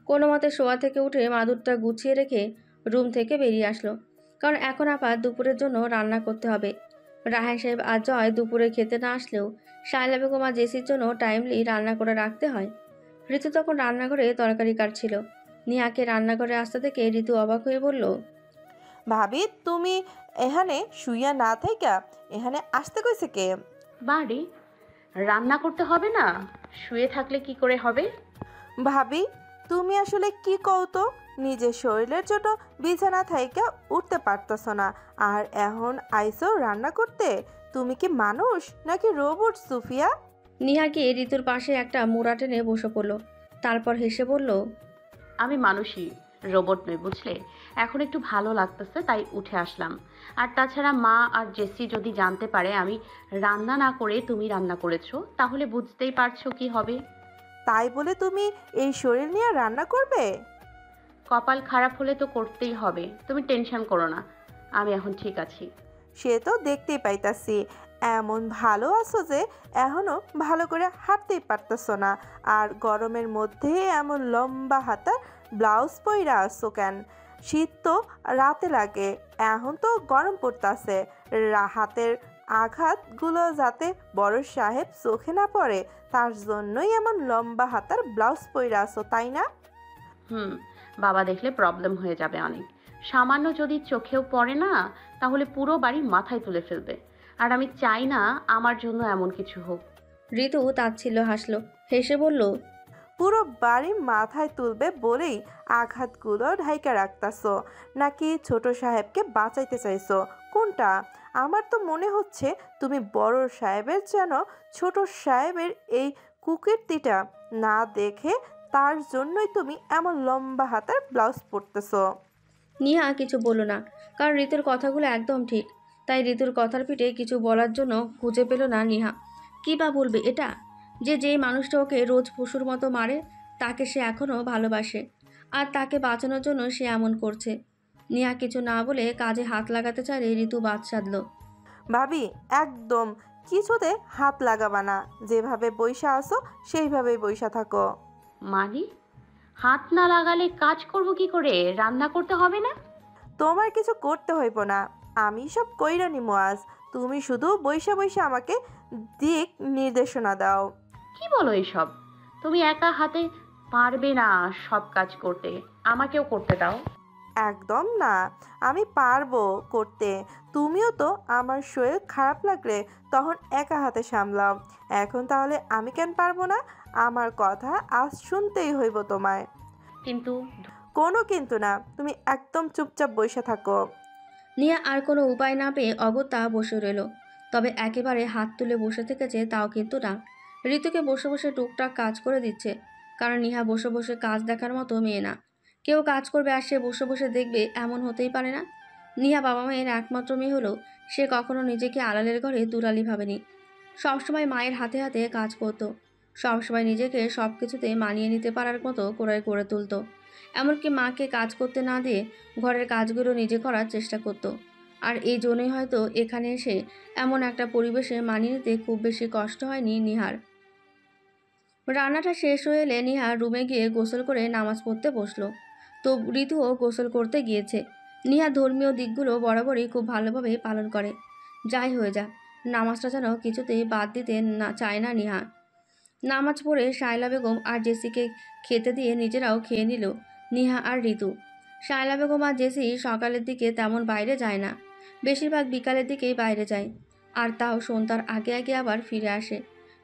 কোনো মতে শোয়া থেকে উঠে মাদুরটা গুছিয়ে রেখে রুম থেকে বেরিয়ে আসলো, কারণ এখন আবার দুপুরের জন্য রান্না করতে হবে। রায়হান সাহেব আর জয় দুপুরে খেতে না আসলেও শায়লা বেগম আর জেসির জন্য টাইমলি রান্না করে রাখতে হয়। ঋতু তখন রান্নাঘরে তরকারি কাটছিল। নিহাকে রান্নাঘরে আসতে দেখে ঋতু অবাক হয়ে বলল, ভাবি তুমি এখানে শুইয়া না থাইকা এখানে আসতে কইছে কে? বাড়ি রান্না করতে হবে না? শুয়ে থাকলে কি করে হবে? ভাবি তুমি আসলে কি কও তো? নিজের শরীরের জন্য বিছানা থাইকা উঠতে পারতেছ না, আর এখন আইসো রান্না করতে? তুমি কি মানুষ নাকি রোবট সুফিয়া? নিহা গিয়ে ঋতুর পাশে একটা মোড়া টেনে বসে পড়ল। তারপর হেসে বলল, আমি মানুষই, রোবট নই, বুঝলে? এখন একটু ভালো লাগতেছে তাই উঠে আসলাম। আর তাছাড়া মা আর জেসি যদি জানতে পারে আমি রান্না না করে তুমি রান্না করেছো, তাহলে বুঝতেই পারছো কি হবে। তাই বলে তুমি এই শরীর নিয়ে রান্না করবে? কপাল খারাপ হলে তো করতেই হবে, তুমি টেনশন করো না, আমি এখন ঠিক আছি। সে তো দেখতেই পাইতাছি। এমন ভালো আছো যে এখনো ভালো করে হাঁটতেই পারতেছ না, আর গরমের মধ্যে এমন লম্বা হাতা ব্লাউজ পইরা আসছো কেন? শীত তো রাতে লাগে, এখন তো গরম পড়তাছে। হাতের আঘাতগুলো যাতে বড় সাহেব চোখে না পড়ে, তার জন্যই এমন লম্বা হাতার ব্লাউজ পইরা আসো, তাই না? হুম, বাবা দেখলে প্রবলেম হয়ে যাবে অনেক। সামান্য যদি চোখেও পড়ে না, তাহলে পুরো বাড়ি মাথায় তুলে ফেলবে। আর আমি চাই না আমার জন্য এমন কিছু হোক। ঋতু তাচ্ছিল্য হাসলো, হেসে বলল, পুরো বাড়ি মাথায় তুলবে বলেই আঘাতগুলো ঢাইকা রাখতাছো, নাকি ছোট সাহেবকে বাঁচাইতে চাইছো? কোনটা? আমার তো মনে হচ্ছে তুমি বড় সাহেবের যেন ছোট সাহেবের এই কুকীর্তিটা না দেখে তার জন্যই তুমি এমন লম্বা হাতার ব্লাউজ পরতেছো। নিহা কিছু বলল না, কারণ ঋতুর কথাগুলো একদম ঠিক। তাই ঋতুর কথার পিঠে কিছু বলার জন্য খুঁজে পেল না নিহা। কী বা বলবে এটা, যে যেই মানুষটা ওকে রোজ পশুর মতো মারে, তাকে সে এখনও ভালোবাসে, আর তাকে বাঁচানোর জন্য সে এমন করছে। নিহা কিছু না বলে কাজে হাত লাগাতে চাইলে ঋতু বাদ সাধল। ভাবি একদম কিছুতে হাত লাগাবা না, যেভাবে বইসা আসো সেইভাবেই বইসা থাকো। মানে হাত না লাগালে কাজ করব কি করে? রান্না করতে হবে না? তোমার কিছু করতে হইব না, আমি সব কইরা নিমো আজ। তুমি শুধু বইসা বইসা আমাকে দিক নির্দেশনা দাও। কি বলো এসব? তুমি একা হাতে পারবে না সব কাজ করতে, আমাকেও করতে দাও। একদম না, আমি পারবো করতে। তুমিও তো আমার শরীর খারাপ লাগলে তখন একা হাতে সামলাও। এখন তাহলে আমি কেন পারবো না? আমার কথা আজ শুনতেই হইব তোমায়। কিন্তু কোনো কিন্তু না, তুমি একদম চুপচাপ বইসা থাকো। নিহা আর কোনো উপায় না পেয়ে অগত্যা বসে রইল। তবে একেবারে হাত তুলে বসে থেকেছে তাও কিন্তু না। ঋতুকে বসে বসে টুকটাক কাজ করে দিচ্ছে, কারণ নিহা বসে বসে কাজ দেখার মতো মেয়ে না। কেউ কাজ করবে আর সে বসে বসে দেখবে, এমন হতেই পারে না। নিহা বাবা মায়ের একমাত্র মেয়ে হলেও সে কখনো নিজেকে আড়ালের ঘরে দুলালি ভাবেনি। সবসময় মায়ের হাতে হাতে কাজ করতো, সবসময় নিজেকে সব কিছুতে মানিয়ে নিতে পারার মতো করে গড়ে তুলতো। এমনকি মাকে কাজ করতে না দিয়ে ঘরের কাজগুলো নিজে করার চেষ্টা করত। আর এই জন্যই হয়তো এখানে এসে এমন একটা পরিবেশে মানিয়ে নিতে খুব বেশি কষ্ট হয়নি নিহার। রান্নাটা শেষ হয়ে এলে নিহা রুমে গিয়ে গোসল করে নামাজ পড়তে বসলো। তো ঋতুও গোসল করতে গিয়েছে। নিহা ধর্মীয় দিকগুলো বরাবরই খুব ভালোভাবে পালন করে। যাই হয়ে যাক, নামাজটা যেন কিছুতেই বাদ দিতে না চায় না নিহা। নামাজ পড়ে শায়লা বেগম আর জেসিকে খেতে দিয়ে নিজেরাও খেয়ে নিল নিহা আর ঋতু। শায়লা বেগম আর জেসি সকালের দিকে তেমন বাইরে যায় না, বেশিরভাগ বিকালের দিকেই বাইরে যায়। আর তাও সন্ধ্যার আগে আগে আবার ফিরে আসে,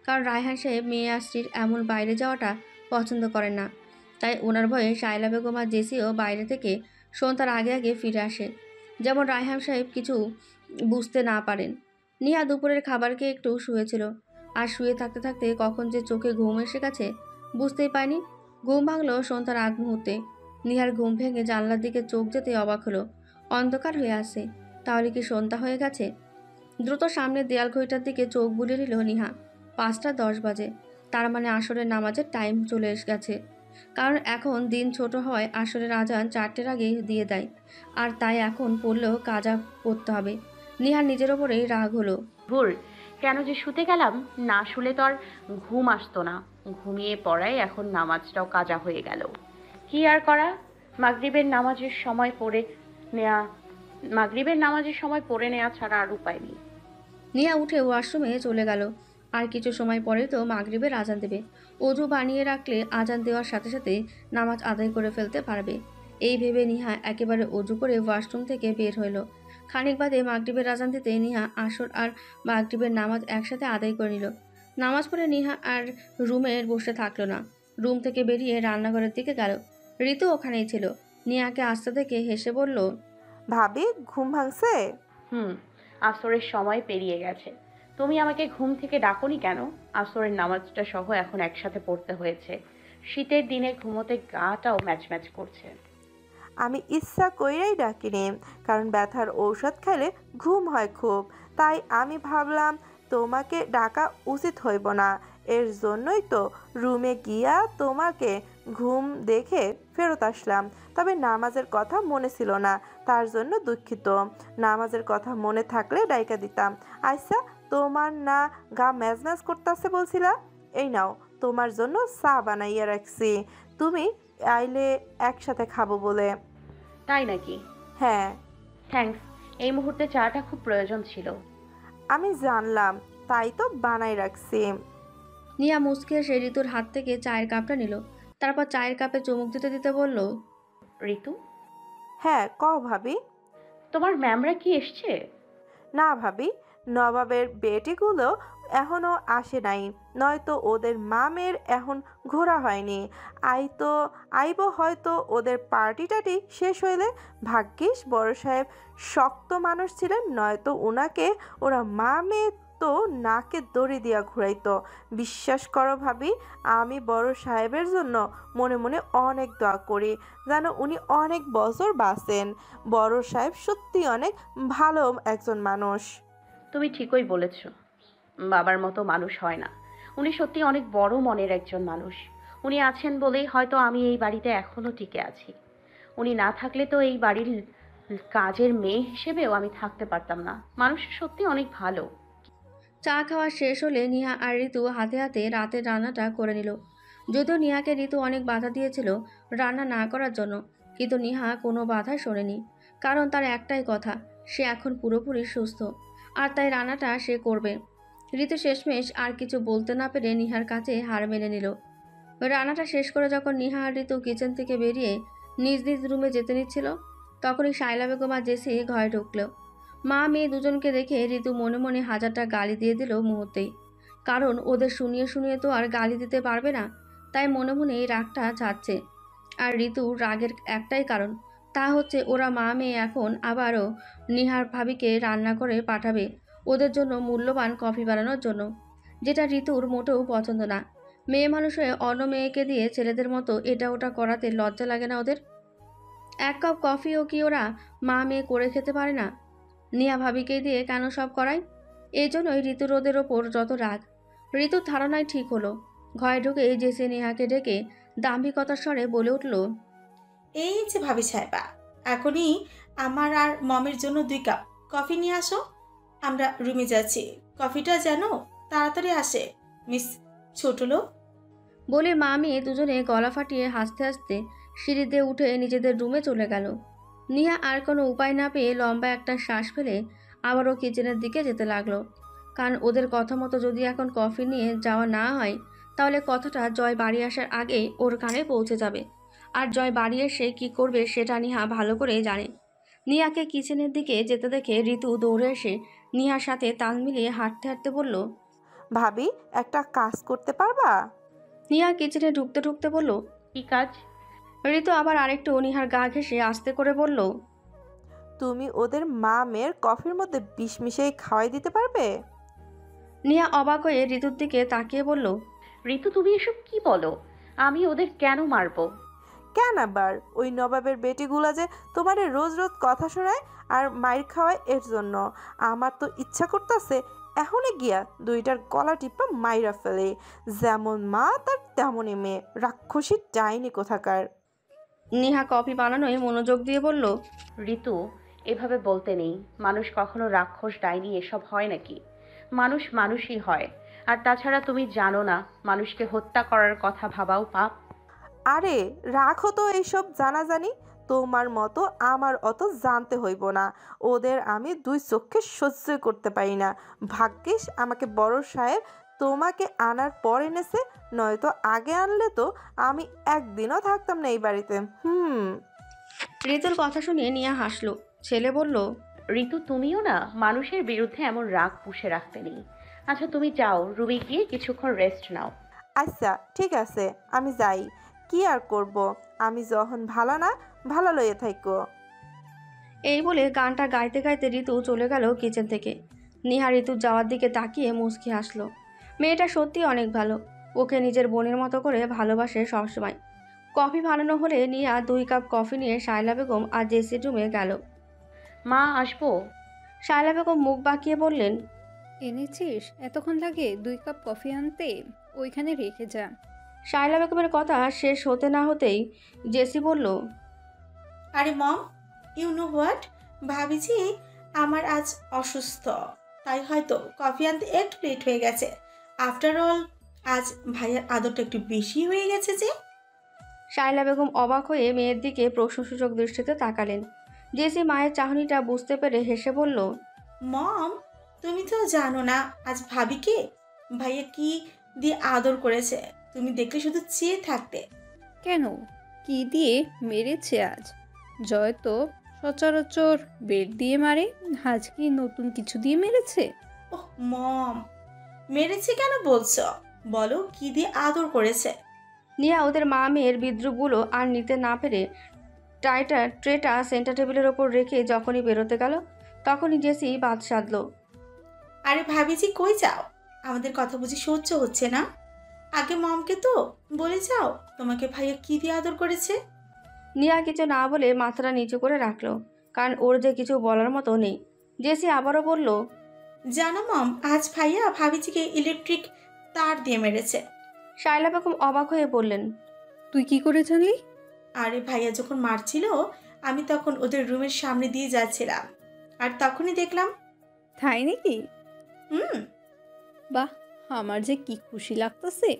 কারণ রায়হান সাহেব মেয়ে আর স্ত্রীর এমন বাইরে যাওয়াটা পছন্দ করেন না। তাই ওনার ভয়ে শায়লা বেগম আর জেসিও বাইরে থেকে সন্ধ্যার আগে আগে ফিরে আসে, যেমন রায়হান সাহেব কিছু বুঝতে না পারেন। নিহা দুপুরের খাবার খেয়ে একটু শুয়েছিল, আর শুয়ে থাকতে থাকতে কখন যে চোখে ঘুম এসে গেছে বুঝতেই পায়নি। ঘুম ভাঙলো সন্ধ্যার আগ মুহূর্তে। নিহার ঘুম ভেঙে জানলার দিকে চোখ যেতে অবাক হলো, অন্ধকার হয়ে আসে। তাহলে কি সন্ধ্যা হয়ে গেছে? দ্রুত সামনের দেয়াল ঘড়িটার দিকে চোখ বুলিয়ে নিল নিহা। 5টা 10 বাজে, তার মানে আসরের নামাজের টাইম চলে গেছে। কারণ এখন দিন ছোট হওয়ায় আসরের আজান 4টের আগেই দিয়ে দেয়, আর তাই এখন পড়লেও কাজা পড়তে হবে। নিহার নিজের ওপরেই রাগ হলো। ভোর, কেন যে শুতে গেলাম, না শুলে তো আর ঘুম আসতো না। ঘুমিয়ে পড়ায় এখন নামাজটাও কাজা হয়ে গেল। কি আর করা, মাগরিবের নামাজের সময় পড়ে নেয়া মাগরিবের নামাজের সময় পড়ে নেওয়া ছাড়া আর উপায় নেই। নিহা উঠে ওয়াশরুমে চলে গেল। আর কিছু সময় পরে তো মাগরিবের আজান দেবে। অজু বানিয়ে রাখলে আজান দেওয়ার সাথে সাথে নামাজ আদায় করে ফেলতে পারবে। এই ভেবে নিহা একেবারে অজু করে ওয়াশরুম থেকে বের হলো। খানিক বাদে মাগরিবের আজান দিতে নিহা আসর আর মাগরিবের নামাজ একসাথে আদায় করে নিল। নামাজ পড়ে নিহা আর রুমে বসে থাকলো না। রুম থেকে বেরিয়ে রান্নাঘরের দিকে গেল। ঋতু ওখানেই ছিল। নিহাকে আসতে দেখে হেসে বলল, ভাবি ঘুম ভাঙছে? হুম, আসরের সময় পেরিয়ে গেছে। তুমি আমাকে ঘুম থেকে ডাকোনি কেন? আসরের নামাজটা সহ এখন একসাথে পড়তে হয়েছে। শীতের দিনে ঘুমোতে গাটাও ম্যাচ ম্যাচ করছে। আমি ইচ্ছা কইরাই ডাকিনি, কারণ ব্যথার ঔষধ খেলে ঘুম হয় খুব। তাই আমি ভাবলাম তোমাকে ডাকা উচিত হইব না। এর জন্যই তো রুমে গিয়া তোমাকে ঘুম দেখে ফেরত আসলাম। তবে নামাজের কথা মনে ছিল না, তার জন্য দুঃখিত। নামাজের কথা মনে থাকলে ডাইকা দিতাম। আচ্ছা, তোমার না গা ম্যাজ ম্যাজ করতেছে বলছিলা? এই নাও, তোমার জন্য চা বানাইয়া রাখছি। তুমি আইলে একসাথে খাবো বলে। তাই নাকি? হ্যাঁ, থ্যাঙ্কস। এই মুহূর্তে চাটা খুব প্রয়োজন ছিল। আমি জানলাম, তাই তো বানাই রাখছি। নিয়া মুচকি এসে ঋতুর হাত থেকে চায়ের কাপটা নিল। তারপর চায়ের কাপে চুমুক দিতে দিতে বলল, ঋতু, হ্যাঁ, কও ভাবি। তোমার ম্যামরা কি এসছে? না ভাবি, নবাবের বেটিগুলো এখনো আসে নাই। নয়তো ওদের মামের এখন ঘোরা হয়নি। তো আইব হয়তো ওদের পার্টি টাটি শেষ হইলে। ভাগ্যিস বড় সাহেব শক্ত মানুষ ছিলেন, নয়তো ওনাকে ওরা মামে তো নাকে দড়ি দিয়া ঘুরাইতো। বিশ্বাস করো ভাবি, আমি বড় সাহেবের জন্য মনে মনে অনেক দোয়া করি, যেন উনি অনেক বছর বাঁচেন। বড় সাহেব সত্যি অনেক ভালো একজন মানুষ। তুমি ঠিকই বলেছ। বাবার মতো মানুষ হয় না। উনি সত্যি অনেক বড় মনের একজন মানুষ। উনি আছেন বলেই হয়তো আমি এই বাড়িতে এখনো টিকে আছি। উনি না থাকলে তো এই বাড়ির কাজের মেয়ে হিসেবেও আমি থাকতে পারতাম না। মানুষ সত্যি অনেক ভালো। চা খাওয়া শেষ হলে নিহা আর ঋতু হাতে হাতে রাতের রান্নাটা করে নিল। যদিও নিহাকে ঋতু অনেক বাধা দিয়েছিল রান্না না করার জন্য, কিন্তু নিহা কোনো বাধা শোনেনি। কারণ তার একটাই কথা, সে এখন পুরোপুরি সুস্থ, আর তাই রান্নাটা সে করবে। ঋতু শেষমেশ আর কিছু বলতে না পেরে নিহার কাছে হার মেনে নিল। রান্নাটা শেষ করে যখন নিহা আর ঋতু কিচেন থেকে বেরিয়ে নিজ নিজ রুমে যেতে নিচ্ছিল, তখনই শায়লা বেগম আর জেসি ঘরে ঢুকলো। মা মেয়ে দুজনকে দেখে ঋতু মনে মনে হাজারটা গালি দিয়ে দিল মুহূর্তেই। কারণ ওদের শুনিয়ে শুনিয়ে তো আর গালি দিতে পারবে না, তাই মনে মনে এই রাগটা ছাড়ছে। আর ঋতুর রাগের একটাই কারণ, তা হচ্ছে ওরা মা মেয়ে এখন আবারও নিহার ভাবিকে রান্না করে পাঠাবে ওদের জন্য মূল্যবান কফি বানানোর জন্য, যেটা ঋতুর মোটেও পছন্দ না। মেয়ে মানুষ হয়ে অন্য মেয়েকে দিয়ে ছেলেদের মতো এটা ওটা করাতে লজ্জা লাগে না ওদের? এক কাপ কফিও কি ওরা মা মেয়ে করে খেতে পারে না? নিয়া ভাবিকে দিয়ে কেন সব করায়? এই জন্যই ঋতুর ওদের ওপর যত রাগ। ঋতুর ধারণায় ঠিক হলো। ঘরে ঢুকে জেসি নেহাকে ডেকে দাম্ভিকতার স্বরে বলে উঠল, এই যে ভাবি সাহেবা, এখনই আমার আর মমের জন্য 2 কাপ কফি নিয়ে আসো। আমরা রুমে যাচ্ছি, কফিটা যেন তাড়াতাড়ি আসে, মিস ছোট লোক। বলে মা মেয়ে দুজনে গলা ফাটিয়ে হাসতে হাসতে সিঁড়িতে উঠে নিজেদের রুমে চলে গেল। নিহা আর কোনো উপায় না পেয়ে লম্বা একটা শ্বাস ফেলে আবারও কিচেনের দিকে যেতে লাগলো। কারণ ওদের কথা মতো যদি এখন কফি নিয়ে যাওয়া না হয়, তাহলে কথাটা জয় বাড়ি আসার আগেই ওর কানে পৌঁছে যাবে। আর জয় বাড়ি এসে কী করবে সেটা নিহা ভালো করেই জানে। নিহাকে কিচেনের দিকে যেতে দেখে ঋতু দৌড়ে এসে নিহার সাথে তাল মিলিয়ে হাঁটতে হাঁটতে বলল, ভাবি, একটা কাজ করতে পারবা? নিহা কিচেনে ঢুকতে ঢুকতে বলল, কি কাজ? ঋতু আবার আরেকটু নিহার গা ঘেঁষে আস্তে করে বলল, তুমি ওদের মা মেয়ের কফির মধ্যে বিষ মিশিয়ে খাওয়াই দিতে পারবে? নিহা অবাক হয়ে ঋতুর দিকে তাকিয়ে বলল, ঋতু, তুমি এসব কি বলো? আমি ওদের কেন মারবো? কেন আবার? ওই নবাবের বেটিগুলা যে তোমারে রোজ রোজ কথা শোনায় আর মাইর খাওয়ায়, এর জন্য আমার তো ইচ্ছা করতেছে এখনই গিয়া 2টার গলা টিপা মাইরা ফেলে। যেমন মা তার তেমনই মেয়ে, রাক্ষসী ডাইনি কোথাকার। নিহা কফি বানানোয় মনোযোগ দিয়ে বলল, ঋতু, এভাবে বলতে নেই। মানুষ কখনো রাক্ষস ডাইনি এসব হয় নাকি? মানুষ মানুষই হয়। আর তাছাড়া তুমি জানো না, মানুষকে হত্যা করার কথা ভাবাও পাপ। আরে রাখো তো এইসব জানাজানি। তোমার মতো আমার অত জানতে হইব না। ওদের আমি দুই চোখে সহ্য করতে পারি না। ভাগ্যিস আমাকে বড় সাহেব তোমাকে আনার পর এনেছে, নয়তো আগে আনলে তো আমি একদিনও থাকতাম না এই বাড়িতে। ঋতুর কথা শুনে নিয়া হাসলো। ছেলে বলল, ঋতু, তুমিও না মানুষের বিরুদ্ধে এমন রাগ পুষে রাখতে নেই। আচ্ছা তুমি যাও, রুমে গিয়ে কিছুক্ষণ রেস্ট নাও। আচ্ছা ঠিক আছে, আমি যাই। কি আর করব, আমি যখন ভালো না ভালো লইয়ে থাকো। এই বলে গানটা গাইতে গাইতে ঋতু চলে গেল কিচেন থেকে। নিহা ঋতুর যাওয়ার দিকে তাকিয়ে মুচকি হাসলো। মেয়েটা সত্যি অনেক ভালো, ওকে নিজের বোনের মতো করে ভালোবাসে সবসময়। কফি বানানো হলে নিহা 2 কাপ কফি নিয়ে শায়লা বেগম আর জেসির রুমে গেল। মা, আসবো? শায়লা বেগম মুখ বাঁকিয়ে বললেন, এনেছিস? এতক্ষণ লাগে 2 কাপ কফি আনতে? ওইখানে রেখে যা। শায়লা বেগমের কথা শেষ হতে না হতেই জেসি বলল, আরে মম, ইউ নো হোয়াট, ভাবিছি আমার আজ অসুস্থ, তাই হয়তো কফি আনতে একটু লেট হয়ে গেছে। আফটার অল আজ ভাইয়ার আদরটা একটু বেশি হয়ে গেছে যে। শায়লা বেগম অবাক হয়ে মেয়ের দিকে প্রশ্নসূচক দৃষ্টিতে তাকালেন। জেসি মায়ের চাহনিটা বুঝতে পেরে হেসে বলল, মম, তুমি তো জানো না আজ ভাবিকে ভাইয়া কি দিয়ে আদর করেছে। তুমি দেখলে শুধু চেয়ে থাকতে। কেন? কি দিয়ে মেরেছে আজ? জয় তো সচরাচর বেড দিয়ে মারে, আজ কি নতুন কিছু দিয়ে মেরেছে? ওহ মম, মেরেছে কেন বলছো? বলো কি দিয়ে আদর করেছে। নিয়া ওদের মা মেয়ের বিদ্রুপগুলো আর নিতে না পেরে ট্রেটা সেন্টার টেবিলের ওপর রেখে যখনই বেরোতে গেল, তখনই জেসি বাদ সাধল। আরে ভাবিজি কই যাও? আমাদের কথা বুঝি সহ্য হচ্ছে না? আগে মমকে তো বলে যাও তোমাকে ভাইয়া কি দিয়ে আদর করেছে। নিয়া কিছু না বলে মাথাটা নিচু করে রাখলো, কারণ ওর যে কিছু বলার মতো নেই। জেসি আবারও বলল, জানো মম, আজ ভাইয়া ভাবিজিকে ইলেকট্রিক তার দিয়ে মেরেছে। শায়লা বেগম অবাক হয়ে বললেন, তুই কি করে জানলি? আরে ভাইয়া যখন মারছিল আমি তখন ওদের রুমের সামনে দিয়ে যাচ্ছিলাম, আর তখনই দেখলাম। তাই নাকি? হুম। বাহ, আমার যে কি খুশি লাগতেছে।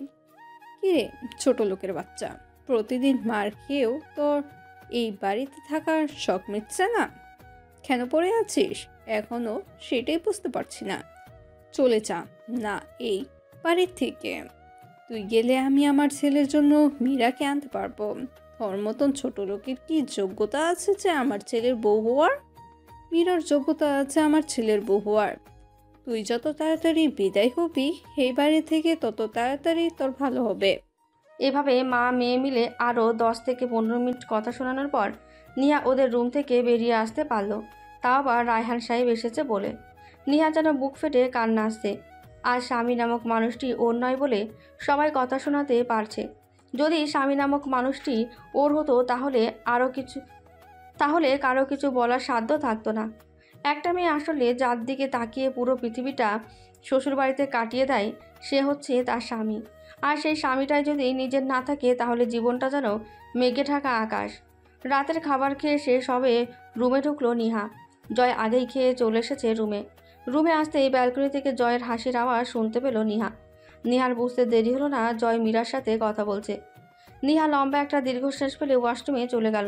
কিরে ছোট লোকের বাচ্চা, প্রতিদিন মার খেয়েও তোর এই বাড়িতে থাকার শখ মিটছে না? কেন পড়ে আছিস এখনো সেটাই বুঝতে পারছি না। চলে যা না এই বাড়ির থেকে। তুই গেলে আমি আমার ছেলের জন্য মীরাকে আনতে পারবো। তোর মতন ছোট লোকের কি যোগ্যতা আছে যে আমার ছেলের বউ হওয়ার? মীরার যোগ্যতা আছে আমার ছেলের বউ হওয়ার। তুই যত তাড়াতাড়ি বিদায় হবি এই বাড়ি থেকে, তত তাড়াতাড়ি তোর ভালো হবে। এভাবে মা মেয়ে মিলে আরও 10 থেকে 15 মিনিট কথা শোনানোর পর নিহা ওদের রুম থেকে বেরিয়ে আসতে পারল, তাও আবার রায়হান সাহেব এসেছে বলে। নিহা যেন বুক ফেটে কান্না আসছে। আর স্বামী নামক মানুষটি ওর নয় বলে সবাই কথা শোনাতে পারছে। যদি স্বামী নামক মানুষটি ওর হতো তাহলে কারো কিছু বলার সাধ্য থাকতো না। একটা মেয়ে আসলে যার দিকে তাকিয়ে পুরো পৃথিবীটা শ্বশুরবাড়িতে কাটিয়ে দেয়, সে হচ্ছে তার স্বামী। আর সেই স্বামীটাই যদি নিজের না থাকে, তাহলে জীবনটা যেন মেঘে ঢাকা আকাশ। রাতের খাবার খেয়ে সে সবে রুমে ঢুকলো নিহা। জয় আগেই খেয়ে চলে এসেছে রুমে আসতেই ব্যালকনি থেকে জয়ের হাসির আওয়াজ শুনতে পেল নিহা। নিহার বুঝতে দেরি হলো না জয় মীরার সাথে কথা বলছে। নিহা লম্বা একটা দীর্ঘশ্বাস ফেলে ওয়াশরুমে চলে গেল।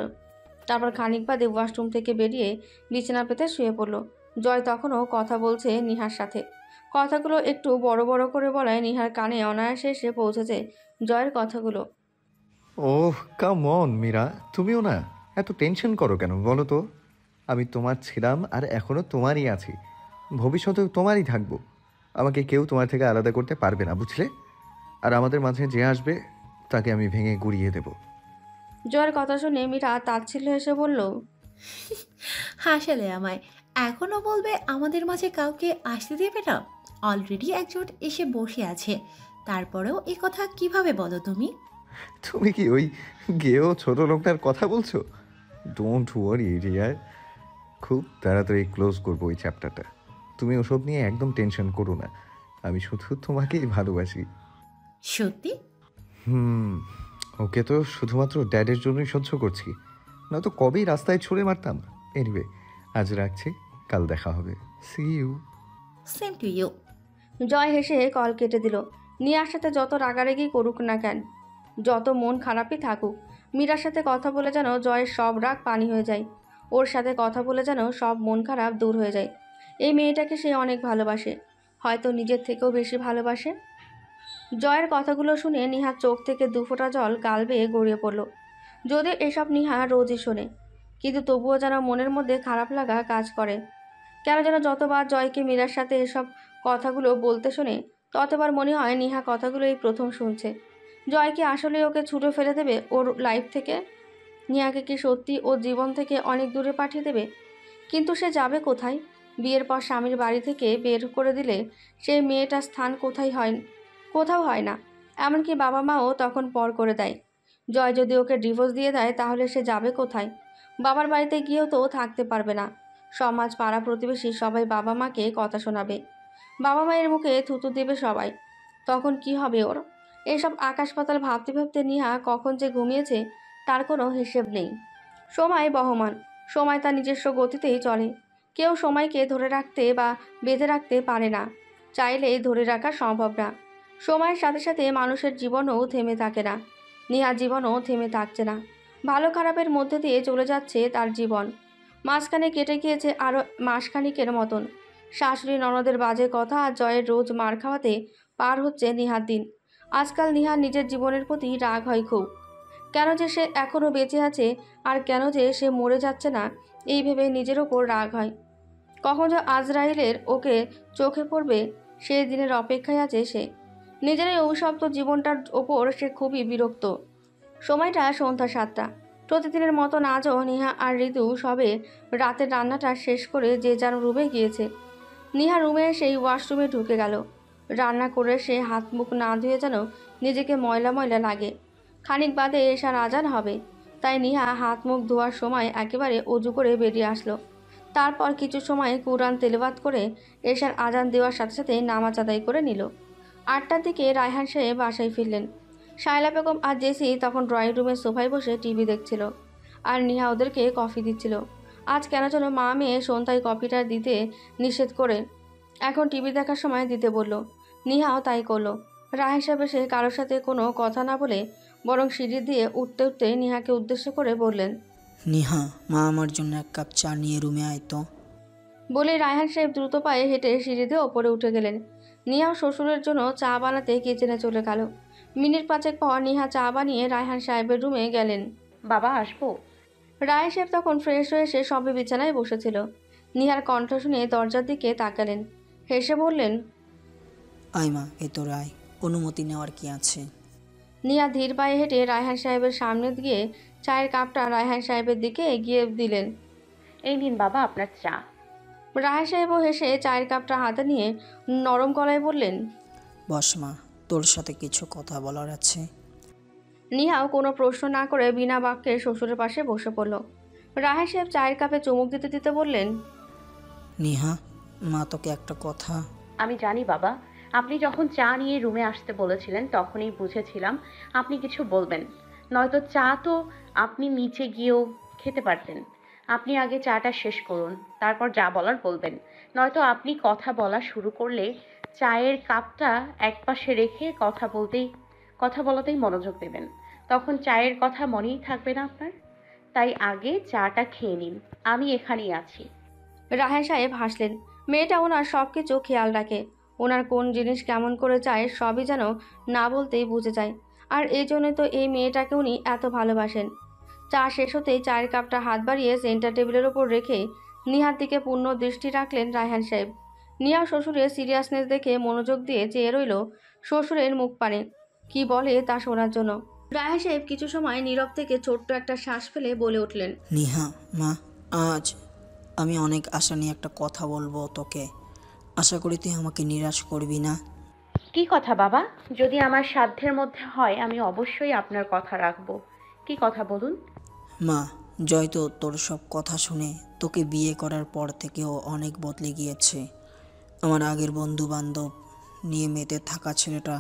তারপর খানিক বাদে ওয়াশরুম থেকে বেরিয়ে বিছানা পেতে শুয়ে পড়ল। জয় তখনও কথা বলছে নিহার সাথে। কথাগুলো একটু বড় বড় করে বলায় নিহার কানে অনায়াসে এসে পৌঁছেছে জয়ের কথাগুলো। ওহ কাম অন মীরা, তুমিও না এত টেনশন করো কেন বলো তো? আমি তোমার ছিলাম আর এখনও তোমারই আছি, ভবিষ্যতেও তোমারই থাকবো। আমাকে কেউ তোমার থেকে আলাদা করতে পারবে না, বুঝলে? আর আমাদের মাঝে যে আসবে তাকে আমি ভেঙে গুড়িয়ে দেব। জয়ের কথা শুনে মীরা তাচ্ছিল্য হেসে বলল, হাসালে আমায়। এখনও বলবে আমাদের মাঝে কাউকে আসতে দেবে না? অলরেডি একজন এসে বসে আছে, তারপরেও এ কথা কিভাবে বলো তুমি? তুমি কি ওই গেও ছোট লোকটার কথা বলছো? ডোন্ট ওয়ারি ডিয়ার, খুব তাড়াতাড়ি ক্লোজ করবো ওই চ্যাপ্টারটা। তুমি ওসব নিয়ে একদম টেনশন করো না, আমি শুধু তোমাকেই ভালোবাসি। সত্যি? ওকে তো শুধুমাত্র ড্যাডের জন্যই সহ্য করছি, নয়তো কবেই রাস্তায় ছুঁড়ে মারতাম। এনিওয়ে, আজ রাখছি, কাল দেখা হবে। See you. Same to you. Joy হেসে কল কেটে দিল। নিহার সাথে যত রাগারাগি করুক না কেন, যত মন খারাপই থাকুক, মীরার সাথে কথা বলে যেন জয়ের সব রাগ পানি হয়ে যায়। ওর সাথে কথা বলে যেন সব মন খারাপ দূর হয়ে যায়। এই মেয়েটাকে সে অনেক ভালোবাসে, হয়তো নিজের থেকেও বেশি ভালোবাসে। জয়ের কথাগুলো শুনে নিহার চোখ থেকে দুফোঁটা জল গাল বেয়ে গড়িয়ে পড়ল। যদিও এসব নিহা রোজই শোনে, কিন্তু তবুও যেন মনের মধ্যে খারাপ লাগা কাজ করে। কেন যেন যতবার জয়কে মীরার সাথে এসব কথাগুলো বলতে শোনে, ততবার মনে হয় নিহা কথাগুলো এই প্রথম শুনছে। জয় কি আসলে ওকে ছুটে ফেলে দেবে ওর লাইফ থেকে? নিহাকে কি সত্যি ওর জীবন থেকে অনেক দূরে পাঠিয়ে দেবে? কিন্তু সে যাবে কোথায়? বিয়ের পর স্বামীর বাড়ি থেকে বের করে দিলে সেই মেয়েটার স্থান কোথাও হয় না। এমনকি বাবা মাও তখন পর করে দেয়। জয় যদি ওকে ডিভোর্স দিয়ে দেয় তাহলে সে যাবে কোথায়? বাবার বাড়িতে গিয়েও তো থাকতে পারবে না। সমাজ, পাড়া, প্রতিবেশী সবাই বাবা মাকে কথা শোনাবে, বাবা মায়ের মুখে থুতু দেবে সবাই। তখন কি হবে ওর? এসব আকাশ পাতাল ভাবতে ভাবতে নিহা কখন যে ঘুমিয়েছে তার কোনো হিসেব নেই। সময় বহমান, সময় তার নিজস্ব গতিতেই চলে। কেউ সময়কে ধরে রাখতে বা বেঁধে রাখতে পারে না, চাইলেই ধরে রাখা সম্ভব না। সময়ের সাথে সাথে মানুষের জীবনও থেমে থাকে না। নিহার জীবনও থেমে থাকছে না। ভালো খারাপের মধ্যে দিয়ে চলে যাচ্ছে তার জীবন। মাঝখানে কেটে গিয়েছে আরও মাসখানিকের মতন। শাশুড়ি ননদের বাজে কথা আর জয়ের রোজ মার খাওয়াতে পার হচ্ছে নিহার দিন। আজকাল নিহার নিজের জীবনের প্রতি রাগ হয় খুব। কেন যে সে এখনও বেঁচে আছে আর কেন যে সে মরে যাচ্ছে না, এই ভেবে নিজের ওপর রাগ হয়। কখন যে আজরাইলের ওকে চোখে পড়বে সেই দিনের অপেক্ষায় আছে সে। নিজের এই অভিশপ্ত জীবনটার ওপর সে খুবই বিরক্ত। সময়টা সন্ধ্যা 7টা। প্রতিদিনের মতন আজও নিহা আর ঋতু সবে রাতের রান্নাটা শেষ করে যে যার রুমে গিয়েছে। নিহা রুমে সেই ওয়াশরুমে ঢুকে গেল। রান্না করে সে হাত মুখ না ধুয়ে যেন নিজেকে ময়লা ময়লা লাগে। খানিক বাদে এশার আজান হবে, তাই নিহা হাত মুখ ধোয়ার সময় একেবারে অজু করে বেরিয়ে আসলো। তারপর কিছু সময় কুরআন তেলাওয়াত করে এশার আজান দেওয়ার সাথে সাথে নামাজ আদায় করে নিল। 8টার দিকে রায়হান সাহেব বাসায় ফিরলেন। শায়লা বেগম আর জেসি তখন ড্রয়িং রুমের সোফায় বসে টিভি দেখছিল, আর নিহা ওদেরকে কফি দিচ্ছিল। আজ কেন যেন মা মেয়ে সন্ধ্যায় কফিটা দিতে নিষেধ করে এখন টিভি দেখার সময় দিতে বলল। নিহাও তাই করলো। রায়হান সাহেব এসে কারোর সাথে কোনো কথা না বলে বরং সিঁড়ি দিয়ে উঠতে উঠতে নিহাকে উদ্দেশ্য করে বললেন, নিহা, মা আমার জন্য 1 কাপ চা নিয়ে রুমে আয় তো। বলে রায়হান সাহেব দ্রুত পায়ে হেঁটে সিঁড়ি দিয়ে ওপরে উঠে গেলেন। নিহাও শ্বশুরের জন্য চা বানাতে কিচেনে চলে গেল। মিনিট 5 পর নিহা চা বানিয়ে রায়হান সাহেবের রুমে গেলেন। বাবা আসবো? রায়হান সাহেব তখন ফ্রেশ হয়ে এসে সবে বিছানায় বসেছিল। নিহার কণ্ঠ শুনে দরজার দিকে তাকালেন, হেসে বললেন, আয় মা, ভেতরে আয়, অনুমতি নেওয়ার কি আছে। নিহা ধীর পায়ে হেঁটে রায়হান সাহেবের সামনে গিয়ে চায়ের কাপটা রায়হান সাহেবের দিকে এগিয়ে দিলেন। এই নিন বাবা আপনার চা। রায়হান সাহেবও হেসে চায়ের কাপটা হাতে নিয়ে নরম গলায় বললেন, বস মা, তোর সাথে কিছু কথা বলার আছে। নিহাও কোনো প্রশ্ন না করে বিনা বাক্যে শ্বশুরের পাশে বসে পড়ল। রায়হান সাহেব চায়ের কাপে চুমুক দিতে দিতে বললেন, নিহা, মা তোকে একটা কথা। আমি জানি বাবা, আপনি যখন চা নিয়ে রুমে আসতে বলেছিলেন তখনই বুঝেছিলাম আপনি কিছু বলবেন। নয়তো চা তো আপনি নিচে গিয়েও খেতে পারতেন। আপনি আগে চাটা শেষ করুন, তারপর যা বলার বলবেন। নয়তো আপনি কথা বলা শুরু করলে চায়ের কাপটা একপাশে রেখে কথা বলাতেই মনোযোগ দেবেন। তখন চায়ের কথা মনেই থাকবে না আপনার। তাই আগে চাটা খেয়ে নিন, আমি এখানেই আছি। রায়হান সাহেব হাসলেন। মেয়েটা ওনার সব কিছু খেয়াল রাখে। ওনার কোন জিনিস কেমন করে চায় সবই যেন না বলতেই বুঝে যায়। আর এই জন্যই তো এই মেয়েটাকে উনি এত ভালোবাসেন। চা শেষ হতেই চায়ের কাপটা হাত বাড়িয়ে সেন্টার টেবিলের ওপর রেখে নিহার দিকে পূর্ণ দৃষ্টি রাখলেন রায়হান সাহেব। নিহা শ্বশুরের সিরিয়াসনেস দেখে মনোযোগ দিয়ে চেয়ে রইল শ্বশুরের মুখ পানে কি বলে তা শোনার জন্য। রায়হান সাহেব কিছু সময় নীরব থেকে ছোট্ট একটা শ্বাস ফেলে বলে উঠলেন, নিহা মা, আজ আমি অনেক আশা নিয়ে একটা কথা বলবো তোকে। আশা করি তুই আমাকে নিরাশ করবি না। কি কথা বাবা? যদি আমার সাধ্যের মধ্যে হয় আমি অবশ্যই আপনার কথা রাখবো। কি কথা বলুন। মা, জয় তো তোর সব কথা শুনে তোকে বিয়ে করার পর থেকেও অনেক বদলে গিয়েছে। আমার আগের বন্ধু বান্ধব নিয়ে মেতে থাকা ছেলেটা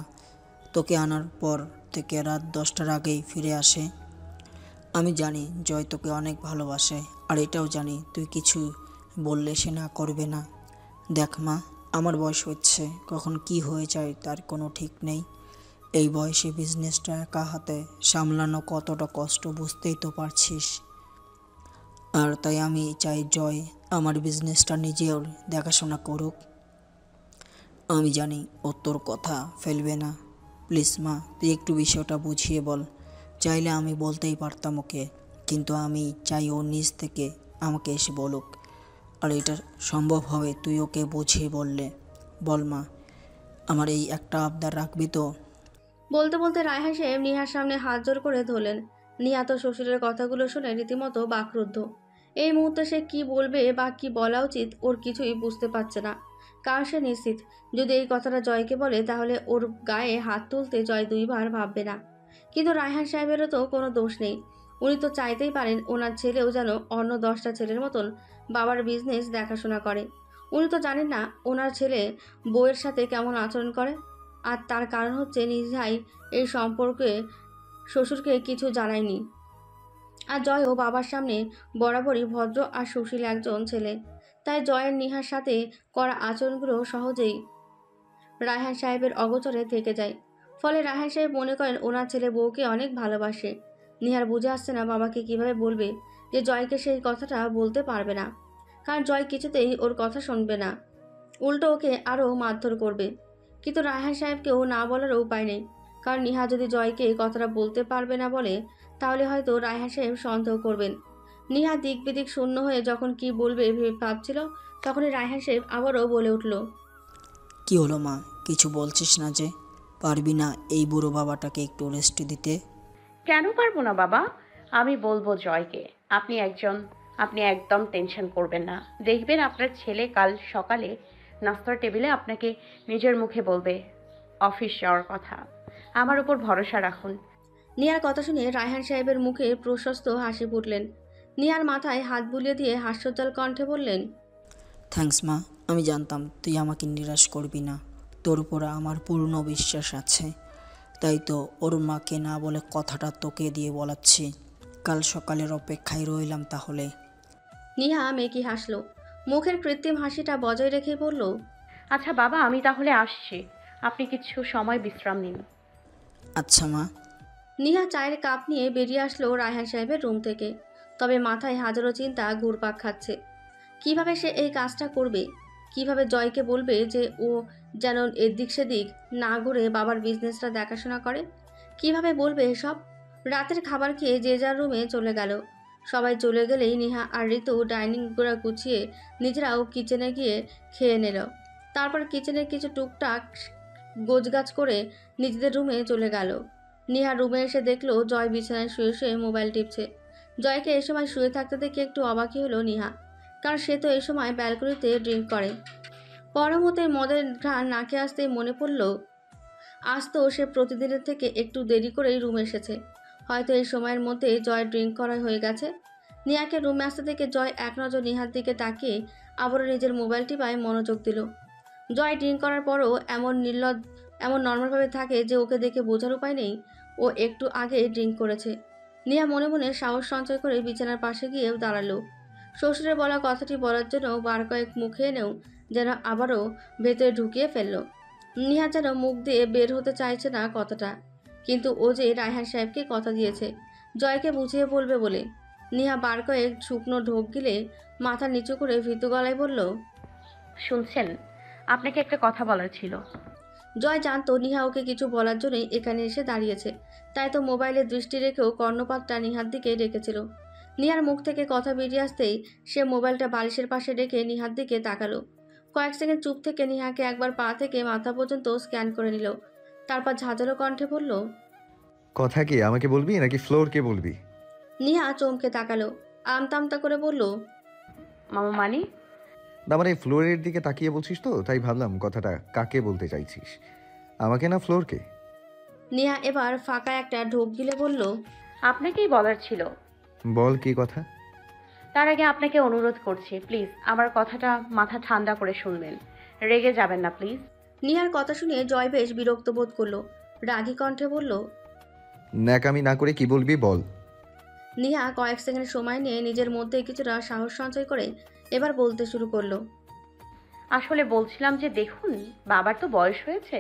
তোকে আনার পর থেকে রাত 10টার আগেই ফিরে আসে। আমি জানি জয় তোকে অনেক ভালোবাসে, আর এটাও জানি তুই কিছু বললে সে না করবে না। দেখ মা, আমার বয়স হচ্ছে, কখন কি হয়ে যায় তার কোনো ঠিক নেই। এই বয়সে বিজনেসটা একা হাতে সামলানো কতটা কষ্ট বুঝতেই তো পারছিস। আর তাই আমি চাই জয় আমার বিজনেসটা নিজেও দেখাশোনা করুক। আমি জানি ও তোর কথা ফেলবে না। প্লিজ মা, তুই একটু বিষয়টা বুঝিয়ে বল। চাইলে আমি বলতেই পারতাম ওকে, কিন্তু আমি চাই ও নিজ থেকে আমাকে এসে বলুক। আর এটা সম্ভব হবে তুই ওকে বুঝিয়ে বললে। বল মা, আমার এই একটা আবদার রাখবি তো? বলতে বলতে রায়হান সাহেব নিহার সামনে হাত জোর করে ধরলেন। নিহা তো শ্বশুরের কথাগুলো শুনে রীতিমতো বাকরুদ্ধ। এই মুহূর্তে সে কি বলবে বা কি বলা উচিত ওর কিছুই বুঝতে পারছে না। কারণ সে নিশ্চিত যদি এই কথাটা জয়কে বলে তাহলে ওর গায়ে হাত তুলতে জয় দুইবার ভাববে না। কিন্তু রায়হান সাহেবেরও তো কোনো দোষ নেই। উনি তো চাইতেই পারেন ওনার ছেলেও যেন অন্য 10টা ছেলের মতন বাবার বিজনেস দেখাশোনা করে। উনি তো জানেন না ওনার ছেলে বউয়ের সাথে কেমন আচরণ করে। আর তার কারণ হচ্ছে নিজাই এই সম্পর্কে শ্বশুরকে কিছু জানায়নি। আর জয়ও বাবার সামনে বরাবরই ভদ্র আর সুশীল একজন ছেলে। তাই জয়ের নিহার সাথে করা আচরণগুলো সহজেই রায়হান সাহেবের অগোচরে থেকে যায়। ফলে রায়হান সাহেব মনে করেন ওনার ছেলে বউকে অনেক ভালোবাসে। নিহার বুঝে আসছে না বাবাকে কিভাবে বলবে যে জয়কে সেই কথাটা বলতে পারবে না, কারণ জয় কিছুতেই ওর কথা শুনবে না, উল্টো ওকে আরও মারধর করবে। কিন্তু রায়হান সাহেবকেও না বলার উপায় নেই, কারণ নিহা যদি জয়কে কথাটা বলতে পারবে না বলে তাহলে হয়তো রায়হান সাহেব সন্দেহ করবেন। নিহা দিক বিদিক শূন্য হয়ে যখন কি বলবে ভেবে ভাবছিল, তখনই রায়হান সাহেব আবারও বলে উঠল, কি হলো মা, কিছু বলছিস না যে? পারবি না এই বুড়ো বাবাটাকে একটু রেস্ট দিতে? কেন পারবো না বাবা? আমি বলবো জয়কে। আপনি একদম টেনশন করবেন না। দেখবেন আপনার ছেলে কাল সকালে নাস্তার টেবিলে আপনাকে নিজের মুখে বলবে অফিস যাওয়ার কথা। আমার উপর ভরসা রাখুন। নিহার কথা শুনে রায়হান সাহেবের মুখে প্রশস্ত হাসি ফুটলেন। নিহার মাথায় হাত বুলিয়ে দিয়ে হাস্যোজ্জ্বল কণ্ঠে বললেন, থ্যাঙ্কস মা, আমি জানতাম তুই আমাকে নিরাশ করবি না। তোর উপর আমার পূর্ণ বিশ্বাস আছে। তাই তো ওর মাকে না বলে কথাটা তোকে দিয়ে বলাচ্ছি। কাল সকালের অপেক্ষায় রইলাম তাহলে। নিহা মেকি হাসল, মুখের কৃত্রিম হাসিটা বজায় রেখে বলল, আচ্ছা বাবা, আমি তাহলে আসছি। আপনি কিছু সময় বিশ্রাম নিন। আচ্ছা মা। নিহা চায়ের কাপ নিয়ে বেরিয়ে আসলো রায়হান সাহেবের রুম থেকে। তবে মাথায় হাজারো চিন্তা ঘুরপাক খাচ্ছে। কিভাবে সে এই কাজটা করবে, কিভাবে জয়কে বলবে যে ও যেন এদিক সেদিক না ঘুরে বাবার বিজনেসটা দেখাশোনা করে, কিভাবে বলবে এসব। রাতের খাবার খেয়ে যে যার রুমে চলে গেল। সবাই চলে গেলেই নিহা আর ঋতু ডাইনিং করে গুছিয়ে নিজেরাও কিচেনে গিয়ে খেয়ে নিল। তারপর কিচেনের কিছু টুকটাক গোছগাছ করে নিজেদের রুমে চলে গেল। নিহা রুমে এসে দেখলো জয় বিছানায় শুয়ে শুয়ে মোবাইল টিপছে। জয়কে এ সময় শুয়ে থাকতে দেখে একটু অবাকই হলো নিহা, কারণ সে তো এই সময় ব্যালকনিতে ড্রিঙ্ক করে। পরমতে মদের ঘ্রাণ নাকে আসতেই মনে পড়ল আজ তো সে প্রতিদিনের থেকে একটু দেরি করেই রুমে এসেছে। হয়তো এই সময়ের মধ্যে জয় ড্রিঙ্ক করা হয়ে গেছে। নিহাকে রুমে আসতে দেখে জয় এক নজর নিহার দিকে তাকিয়ে আবারও নিজের মোবাইল টিপায় মনোযোগ দিল। জয় ড্রিঙ্ক করার পরও এমন নর্মালভাবে থাকে যে ওকে দেখে বোঝার উপায় নেই ও একটু আগে ড্রিঙ্ক করেছে। নিহা মনে মনে সাহস সঞ্চয় করে বিছানার পাশে গিয়ে দাঁড়ালো। শ্বশুরের বলা কথাটি বলার জন্য বার কয়েক মুখে এনেও যেন আবারও ভেতরে ঢুকিয়ে ফেলল। নিহা যেন মুখ দিয়ে বের হতে চাইছে না কথাটা, কিন্তু ও যে রায়হান সাহেবকে কথা দিয়েছে জয়কে বুঝিয়ে বলবে বলে। নিহা বার কয়েক শুকনো ঢোক গিলে মাথা নিচু করে ভীতু গলায় বলল, শুনছেন, আপনাকে একটা কথা বলার ছিল। জয় জানতো নিহা ওকে কিছু বলার জন্যই এখানে এসে দাঁড়িয়েছে, তাই তো মোবাইলে দৃষ্টি রেখেও কর্ণপাতটা নিহার দিকে রেখেছিল। নিহার মুখ থেকে কথা বেরিয়ে আসতেই সে মোবাইলটা বালিশের পাশে রেখে নিহার দিকে তাকালো। কয়েক সেকেন্ড চুপ থেকে নিহাকে একবার পা থেকে মাথা পর্যন্ত স্ক্যান করে নিল। তারপর ঝাঁঝালো কণ্ঠে বলল, কথা কি আমাকে বলবি নাকি ফ্লোরকে বলবি? নিহা চমকে তাকালো, আমতামতা করে বলল, মামা মানে? না মানে ফ্লোরের দিকে তাকিয়ে বলছিস তো, তাই ভাবলাম কথাটা কাকে বলতে চাইছিস, আমাকে না ফ্লোরকে? নিহা এবার ফাঁকা একটা ঢোক গিলে বলল, আপনাকেই বলার ছিল। বল কি কথা? তার আগে আপনাকে অনুরোধ করছি, প্লিজ আমার কথাটা মাথা ঠান্ডা করে শুনবেন। রেগে যাবেন না প্লিজ। নিহার কথা শুনে জয় বেশ বিরক্ত বোধ করলো। রাগী কণ্ঠে বলল, ন্যাকামি না করে কি বলবি বল। নিহা কয়েক সেকেন্ড সময় নিয়ে নিজের মধ্যে কিছুটা সাহস সঞ্চয় করে এবার বলতে শুরু করলো, আসলে বলছিলাম যে দেখুন, বাবার তো বয়স হয়েছে,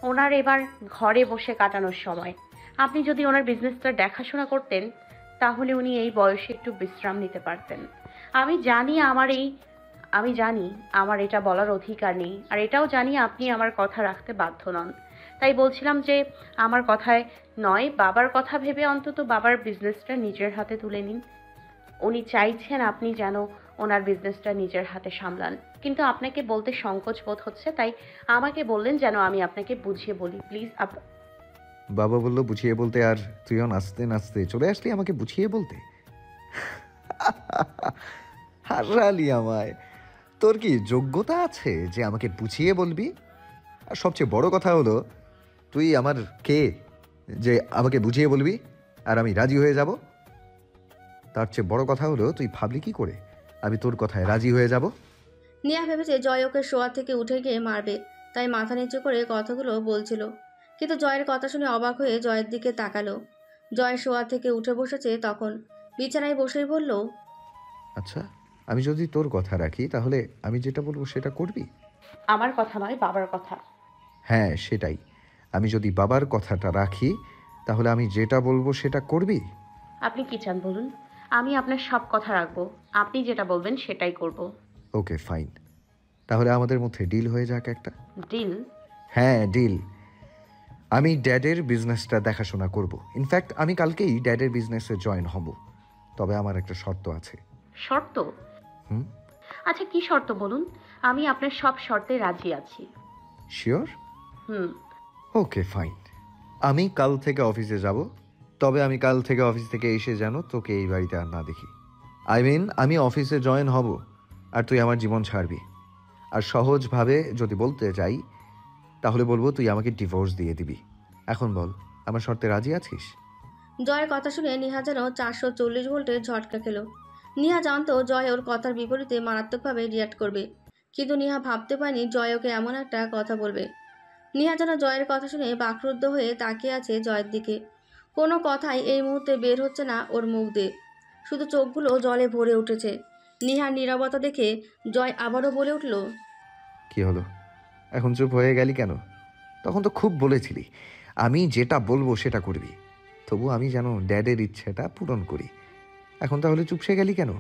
ওনার এবার ঘরে বসে কাটানোর সময়। আপনি যদি ওনার বিজনেসটা দেখাশোনা করতেন, তাহলে উনি এই বয়সে একটু বিশ্রাম নিতে পারতেন। আমি জানি আমার এটা বলার অধিকার নেই, আর এটাও জানি আপনি আমার কথা রাখতে বাধ্য নন। তাই বলছিলাম যে আমার কথায় নয়, বাবার কথা ভেবে অন্তত বাবার বিজনেসটা নিজের হাতে তুলে নিন। উনি চাইছেন আপনি যেন ওনার বিজনেসটা নিজের হাতে সামলান, কিন্তু আপনাকে বলতে সংকোচ বোধ হচ্ছে, তাই আমাকে বললেন যেন আমি আপনাকে বুঝিয়ে বলি। প্লিজ বাবা বললো বুঝিয়ে বলতে, আর তুইও নাচতে নাচতে চলে আসলি আমাকে বুঝিয়ে বলতে। হারালি আমায়। তোর কি যোগ্যতা আছে যে আমাকে বুঝিয়ে বলবি? আর সবচেয়ে বড় কথা হলো, তুই আমার কে যে আমাকে বুঝিয়ে বলবি আর আমি রাজি হয়ে যাব? তার চেয়ে বড় কথা হলো, তুই ভাবলি কি করে আমি তোর কথায় রাজি হয়ে যাব? নিহা ভেবেছে জয় ওকে শোয়া থেকে উঠে গিয়ে মারবে, তাই মাথা নিচু করে কথাগুলো বলছিল। কিন্তু জয়ের কথা শুনে অবাক হয়ে জয়ের দিকে তাকালো। জয় শোয়া থেকে উঠে বসেছে তখন, বিছানায় বসেই বলল, আচ্ছা, আমি যদি তোর কথা রাখি তাহলে আমি যেটা বলবো সেটা করবি? আমার কথা নয়, বাবার কথা। হ্যাঁ, সেটাই। আমি যদি বাবার কথাটা রাখি তাহলে আমি যেটা বলবো সেটা করবি? আপনি কি চান বলুন, আমি আপনার সব কথা রাখবো। আপনি যেটা বলবেন সেটাই করব। ওকে, ফাইন। তাহলে আমাদের মধ্যে ডিল হয়ে যাক একটা। ডিল? হ্যাঁ, ডিল। আমি ড্যাডের বিজনেসটা দেখাশোনা করব। ইনফ্যাক্ট আমি কালকেই ড্যাডের বিজনেসে জয়েন হব। তবে আমার একটা শর্ত আছে। শর্ত? হুম। আচ্ছা, কি শর্ত বলুন? আমি আপনার সব শর্তে রাজি আছি। শিওর? হুম। ওকে, ফাইন। আমি কাল থেকে অফিসে যাব, তবে আমি কাল থেকে অফিস থেকে এসে যেন তোকে এই বাড়িতে আর না দেখি। আমি অফিসে জয়েন হব আর তুই আমার জীবন ছাড়বি। আর সহজভাবে যদি বলতে চাই তাহলে বলবো তুই আমাকে ডিভোর্স দিয়ে দিবি। এখন বল, আমার শর্তে রাজি আছিস? জয়ের কথা শুনে নিহা যেন 440 ভোল্টের ঝটকা খেল। নিহা জানতো জয় ওর কথার বিপরীতে মারাত্মকভাবে রিয়াক্ট করবে, কিন্তু নিহা ভাবতে পারেনি জয় ওকে এমন একটা কথা বলবে। নিহা যেন জয়ের কথা শুনে বাকরুদ্ধ হয়ে তাকিয়ে আছে জয়ের দিকে। কোনো কথাই এই মুহূর্তে বের হচ্ছে না ওর মুখ দিয়ে, শুধু চোখগুলো জলে ভরে উঠেছে। নিহার নীরবতা দেখে জয় আবারও বলে উঠল, কি হলো, এখন চুপ হয়ে গেলি কেন? তখন তো খুব বলেছিলি আমি যেটা বলবো সেটা করবি। তবু আমি যেন ড্যাডের ইচ্ছেটা পূরণ করি। এখন তাহলে চুপসে গেলি কেন?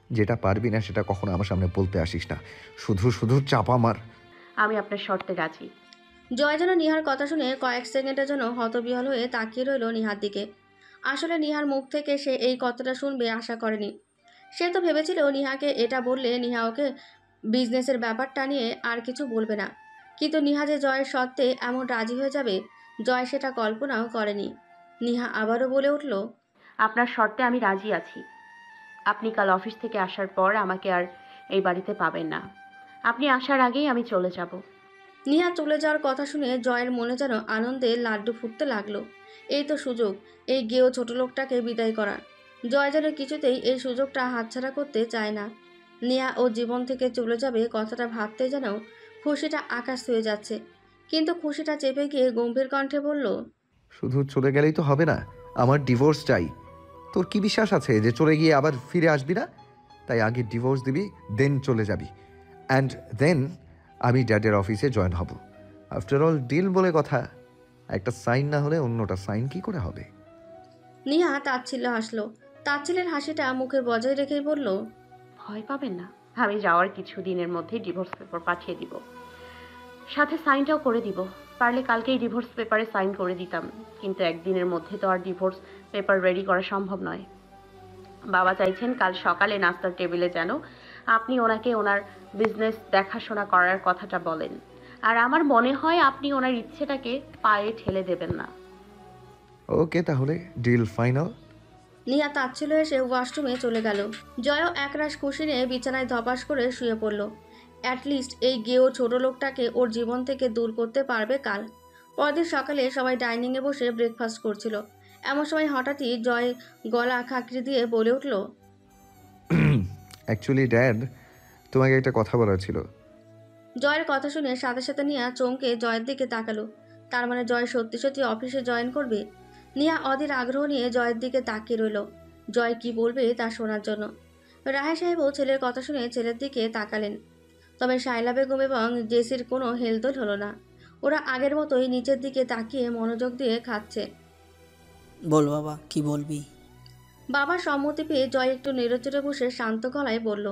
যেটা পারবি না সেটা কখনো আমার সামনে বলতে আসিস না, শুধু শুধু চাপা মার। আমি আপনার শর্তে রাজি। জয় যেন নিহার কথা শুনে কয়েক সেকেন্ডের জন্য হতবিহ্বল হয়ে তাকিয়ে রইল নিহার দিকে। আসলে নিহার মুখ থেকে সে এই কথাটা শুনবে আশা করেনি। সে তো ভেবেছিল নিহাকে এটা বললে নিহা ওকে বিজনেসের ব্যাপারটা নিয়ে আর কিছু বলবে না, কিন্তু নিহা যে জয়ের সত্ত্বে এমন রাজি হয়ে যাবে জয় সেটা কল্পনাও করেনি। নিহা আবারও বলে উঠল, আপনার শর্তে আমি রাজি আছি। আপনি কাল অফিস থেকে আসার পর আমাকে আর এই বাড়িতে পাবেন না। আপনি আসার আগেই আমি চলে যাব। নিহা চলে যাওয়ার কথা শুনে জয়ের মনে যেন আনন্দে লাড্ডু ফুটতে লাগলো। এই তো সুযোগ, এই গেও ছোট লোকটাকে বিদায় করার। জয় যেন কিছুতেই এই সুযোগটা হাতছাড়া করতে চায় না। নিহা ও জীবন থেকে চলে যাবে কথাটা ভাবতে যেন খুশিটা আকাশ ছুঁয়ে যাচ্ছে, কিন্তু খুশিটা চেপে গিয়ে গম্ভীর কণ্ঠে বলল, শুধু চলে গেলেই তো হবে না, আমার ডিভোর্স চাই। তোর কি বিশ্বাস আছে যে চলে গিয়ে আবার ফিরে আসবি না? তাই আগে ডিভোর্স দিবি, দেন চলে যাবি, অ্যান্ড দেন আমি ড্যাডের অফিসে জয়েন হব। আফটার অল ডিল বলে কথা, একটা সাইন না হলে অন্যটা সাইন কি করে হবে? নিহা তাচ্ছিল্য হাসলো। তাচ্ছিলের হাসিটা মুখে বজায় রেখেই বলল, ভয় পাবেন না, আমি যাওয়ার কিছু দিনের মধ্যে ডিভোর্স পেপার পাঠিয়ে দিব, সাথে সাইনটাও করে দিব। পারলে কালকেই ডিভোর্স পেপারে সাইন করে দিতাম, কিন্তু একদিনের মধ্যে তো আর ডিভোর্স পেপার রেডি করা সম্ভব নয়। বাবা চাইছেন কাল সকালে নাস্তার টেবিলে যেন আপনি ওনাকে ওনার বিজনেস দেখাশোনা করার কথাটা বলেন, আর আমার মনে হয় আপনি ওনার ইচ্ছেটাকে পায়ে ঠেলে দেবেন না। ওকে, তাহলে ডিল ফাইনাল। নিহা তাচ্ছিল্য এসে ওয়াশরুমে চলে গেল। জয়ও একরাশ খুশি নিয়ে বিছানায় ধপাস করে শুয়ে পড়ল। অ্যাটলিস্ট এই গেও ছোট লোকটাকে ওর জীবন থেকে দূর করতে পারবে কাল। পরদিন সকালে সবাই ডাইনিংয়ে বসে ব্রেকফাস্ট করছিল। এমন সময় হঠাৎই জয় গলা খাঁকরি দিয়ে বলে উঠল, অ্যাকচুয়ালি ড্যাড, তোমাকে একটা কথা বলার ছিল। জয়ের কথা শুনে সাথে সাথে নিহা চমকে জয়ের দিকে তাকালো। তার মানে জয় সত্যি সত্যি অফিসে জয়েন করবে? নিহা অধীর আগ্রহ নিয়ে জয়ের দিকে তাকিয়ে রইল, জয় কি বলবে তা শোনার জন্য। রাহে সাহেবও ছেলের কথা শুনে ছেলের দিকে তাকালেন। তবে শায়লা বেগম এবং জেসির কোনো হেলদোল হলো না। ওরা আগের মতোই নিচের দিকে তাকিয়ে মনোযোগ দিয়ে খাচ্ছে। বল বাবা, কি বলবি? বাবার সম্মতি পেয়ে জয় একটু নেড়েচড়ে বসে শান্ত গলায় বলল,